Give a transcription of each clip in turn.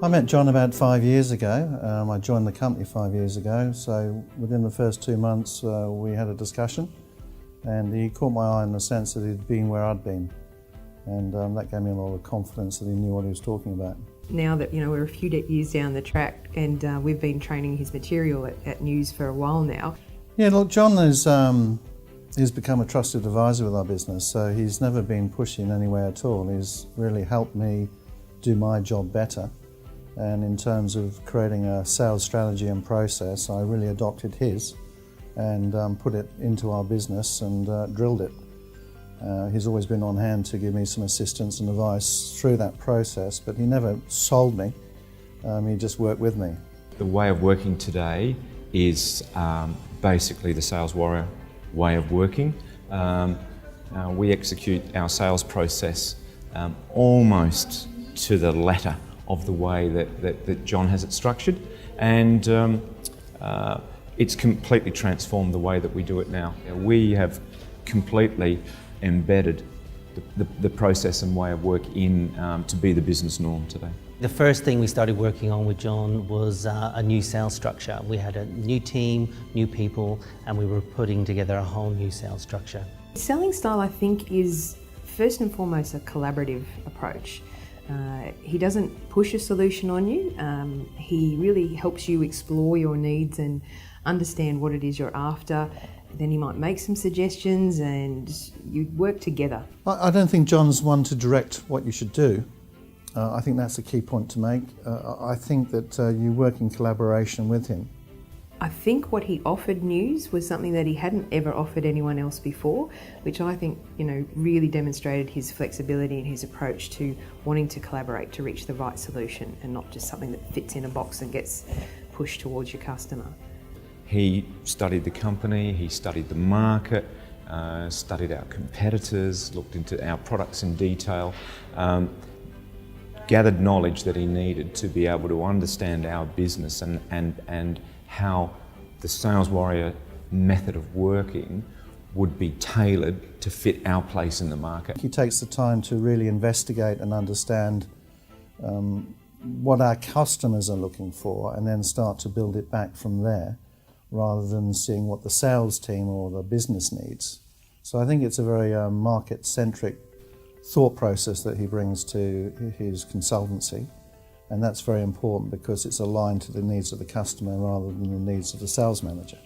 I met John about 5 years ago. I joined the company 5 years ago, so within the first 2 months we had a discussion, and he caught my eye in the sense that he'd been where I'd been, and that gave me a lot of confidence that he knew what he was talking about. Now that we're a few years down the track, and we've been training his material at News for a while now. Yeah, look, John he's become a trusted advisor with our business, so he's never been pushy in any way at all. He's really helped me do my job better. And in terms of creating a sales strategy and process, I really adopted his and put it into our business and drilled it. He's always been on hand to give me some assistance and advice through that process, but he never sold me, he just worked with me. The way of working today is basically the Sales Warrior way of working. We execute our sales process almost to the letter of the way that John has it structured, and it's completely transformed the way that we do it now. We have completely embedded the process and way of work in to be the business norm today. The first thing we started working on with John was a new sales structure. We had a new team, new people, and we were putting together a whole new sales structure. Selling style, I think, is first and foremost a collaborative approach. He doesn't push a solution on you. He really helps you explore your needs and understand what it is you're after. Then he might make some suggestions and you work together. I don't think John's one to direct what you should do. I think that's a key point to make. I think that you work in collaboration with him. I think what he offered News was something that he hadn't ever offered anyone else before, which I think, really demonstrated his flexibility and his approach to wanting to collaborate to reach the right solution and not just something that fits in a box and gets pushed towards your customer. He studied the company, he studied the market, studied our competitors, looked into our products in detail, gathered knowledge that he needed to be able to understand our business and how the Sales Warrior method of working would be tailored to fit our place in the market. He takes the time to really investigate and understand what our customers are looking for and then start to build it back from there, rather than seeing what the sales team or the business needs. So I think it's a very market-centric thought process that he brings to his consultancy, and that's very important because it's aligned to the needs of the customer rather than the needs of the sales manager.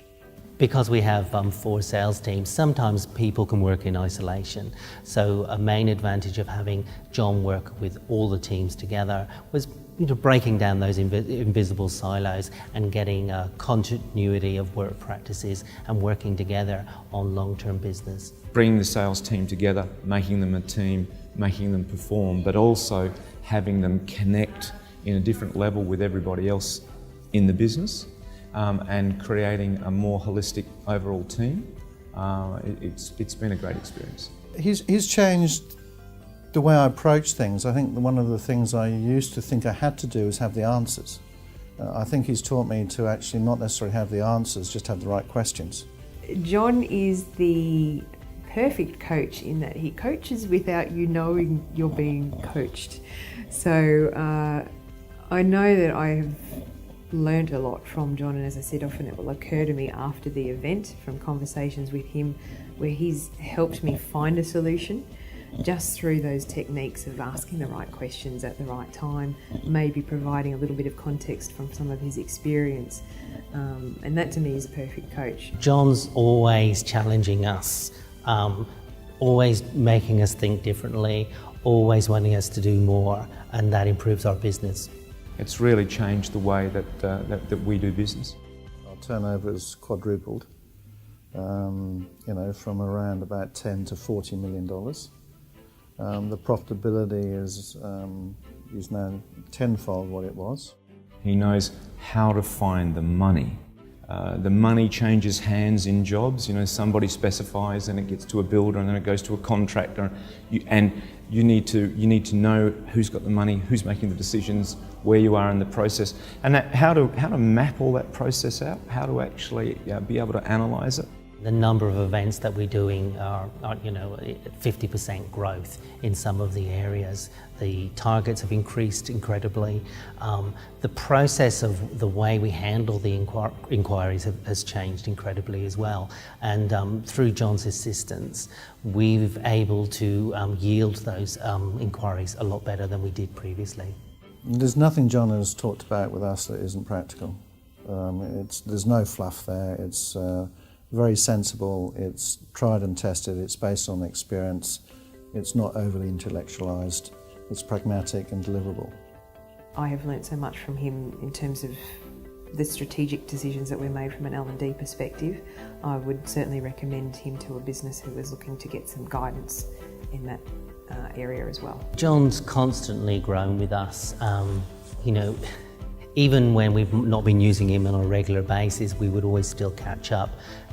Because we have 4 sales teams, sometimes people can work in isolation. So a main advantage of having John work with all the teams together was breaking down those invisible silos and getting a continuity of work practices and working together on long-term business. Bringing the sales team together, making them a team, making them perform, but also having them connect in a different level with everybody else in the business, and creating a more holistic overall team. It's been a great experience. He's changed the way I approach things. I think one of the things I used to think I had to do is have the answers. I think he's taught me to actually not necessarily have the answers, just have the right questions. John is the perfect coach in that he coaches without you knowing you're being coached. So I know that I have learned a lot from John, and as I said, often it will occur to me after the event from conversations with him where he's helped me find a solution just through those techniques of asking the right questions at the right time, maybe providing a little bit of context from some of his experience, and that to me is a perfect coach. John's always challenging us, always making us think differently, always wanting us to do more, and that improves our business. It's really changed the way that we do business. Our turnover has quadrupled, from around about $10 to $40 million. The profitability is now tenfold what it was. He knows how to find the money. The money changes hands in jobs. Somebody specifies and it gets to a builder and then it goes to a contractor. You need to know who's got the money, who's making the decisions, where you are in the process, and how to map all that process out, how to actually be able to analyse it. The number of events that we're doing are 50% growth in some of the areas. The targets have increased incredibly. The process of the way we handle the inquiries has changed incredibly as well. And through John's assistance, we've able to yield those inquiries a lot better than we did previously. There's nothing John has talked about with us that isn't practical. There's no fluff there. It's very sensible, it's tried and tested, it's based on experience, it's not overly intellectualised, it's pragmatic and deliverable. I have learnt so much from him in terms of the strategic decisions that were made from an L&D perspective. I would certainly recommend him to a business who is looking to get some guidance in that area as well. John's constantly grown with us. Even when we've not been using him on a regular basis, we would always still catch up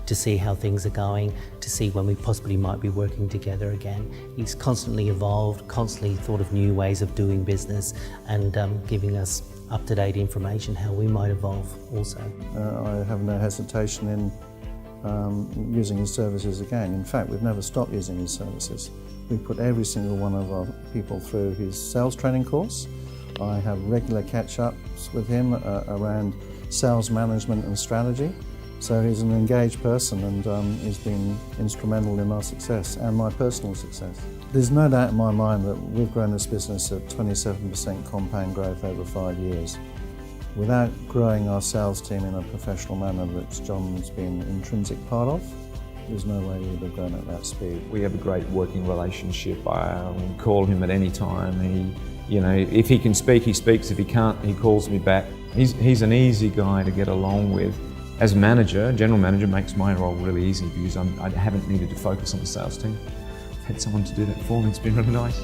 to see how things are going, to see when we possibly might be working together again. He's constantly evolved, constantly thought of new ways of doing business and giving us up-to-date information how we might evolve also. I have no hesitation in using his services again. In fact, we've never stopped using his services. We put every single one of our people through his sales training course. I have regular catch-ups with him around sales management and strategy. So he's an engaged person and he's been instrumental in our success and my personal success. There's no doubt in my mind that we've grown this business at 27% compound growth over 5 years. Without growing our sales team in a professional manner that John's been an intrinsic part of, there's no way we would have grown at that speed. We have a great working relationship. I call him at any time. If he can speak, he speaks. If he can't, he calls me back. He's an easy guy to get along with. As manager, general manager makes my role really easy because I haven't needed to focus on the sales team. I've had someone to do that for me. It's been really nice.